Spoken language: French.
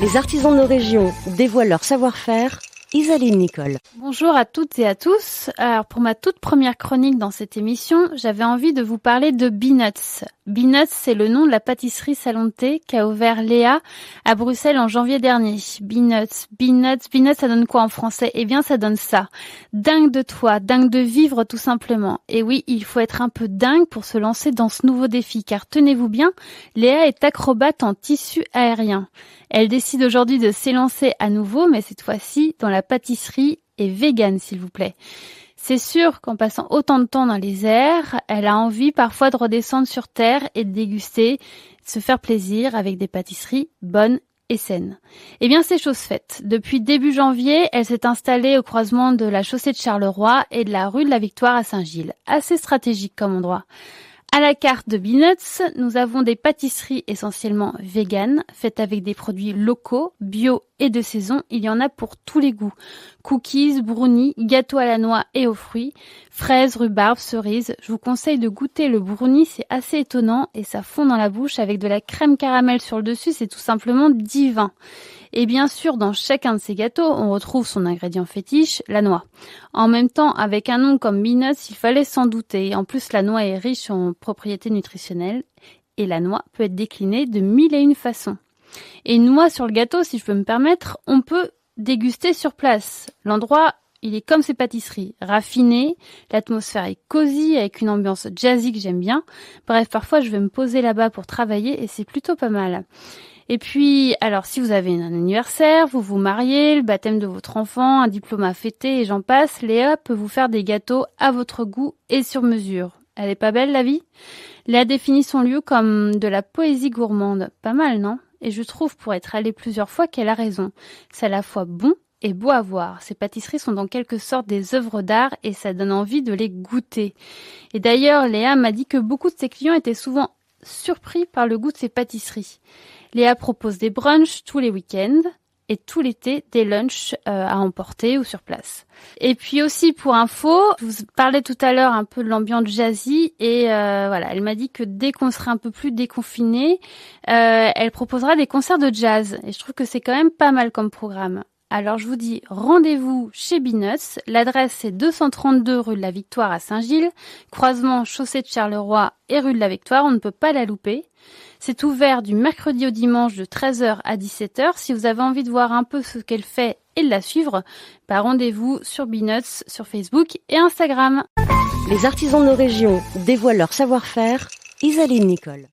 Les artisans de nos régions dévoilent leur savoir-faire. Isaline Nicole. Bonjour à toutes et à tous. Alors pour ma toute première chronique dans cette émission, j'avais envie de vous parler de Beanuts. Beanuts, c'est le nom de la pâtisserie salon de thé qu'a ouvert Léa à Bruxelles en janvier dernier. Beanuts, ça donne quoi en français? Eh bien, ça donne ça. Dingue de toi, dingue de vivre tout simplement. Et oui, il faut être un peu dingue pour se lancer dans ce nouveau défi, car tenez-vous bien, Léa est acrobate en tissu aérien. Elle décide aujourd'hui de s'élancer à nouveau, mais cette fois-ci dans la pâtisserie et végane, s'il vous plaît. C'est sûr qu'en passant autant de temps dans les airs, elle a envie parfois de redescendre sur terre et de déguster, de se faire plaisir avec des pâtisseries bonnes et saines. Eh bien, c'est chose faite. Depuis début janvier, elle s'est installée au croisement de la chaussée de Charleroi et de la rue de la Victoire à Saint-Gilles. Assez stratégique comme endroit. À la carte de Beanuts, nous avons des pâtisseries essentiellement véganes, faites avec des produits locaux, bio et de saison. Il y en a pour tous les goûts. Cookies, brownies, gâteaux à la noix et aux fruits, fraises, rhubarbe, cerises. Je vous conseille de goûter le brownie, c'est assez étonnant et ça fond dans la bouche avec de la crème caramel sur le dessus, c'est tout simplement divin. Et bien sûr, dans chacun de ces gâteaux, on retrouve son ingrédient fétiche, la noix. En même temps, avec un nom comme Beanuts, il fallait s'en douter. En plus, la noix est riche en propriétés nutritionnelles et la noix peut être déclinée de 1001 façons. Et une noix sur le gâteau, si je peux me permettre, on peut déguster sur place. L'endroit, il est comme ces pâtisseries, raffiné, l'atmosphère est cosy avec une ambiance jazzy que j'aime bien. Bref, parfois je vais me poser là-bas pour travailler et c'est plutôt pas mal. Et puis, alors si vous avez un anniversaire, vous vous mariez, le baptême de votre enfant, un diplôme à fêter et j'en passe, Léa peut vous faire des gâteaux à votre goût et sur mesure. Elle est pas belle la vie? Léa définit son lieu comme de la poésie gourmande. Pas mal, non? Et je trouve pour être allée plusieurs fois qu'elle a raison. C'est à la fois bon et beau à voir. Ces pâtisseries sont en quelque sorte des œuvres d'art et ça donne envie de les goûter. Et d'ailleurs, Léa m'a dit que beaucoup de ses clients étaient souvent surpris par le goût de ces pâtisseries. Léa propose des brunchs tous les week-ends et tout l'été des lunchs à emporter ou sur place. Et puis aussi pour info, je vous parlais tout à l'heure un peu de l'ambiance jazzy et voilà, elle m'a dit que dès qu'on sera un peu plus déconfiné, elle proposera des concerts de jazz et je trouve que c'est quand même pas mal comme programme. Alors je vous dis rendez-vous chez Beanuts, l'adresse c'est 232 rue de la Victoire à Saint-Gilles, croisement chaussée de Charleroi et rue de la Victoire, on ne peut pas la louper. C'est ouvert du mercredi au dimanche de 13h à 17h. Si vous avez envie de voir un peu ce qu'elle fait et de la suivre, rendez-vous sur Beanuts, sur Facebook et Instagram. Les artisans de nos régions dévoilent leur savoir-faire. Isaline Nicole.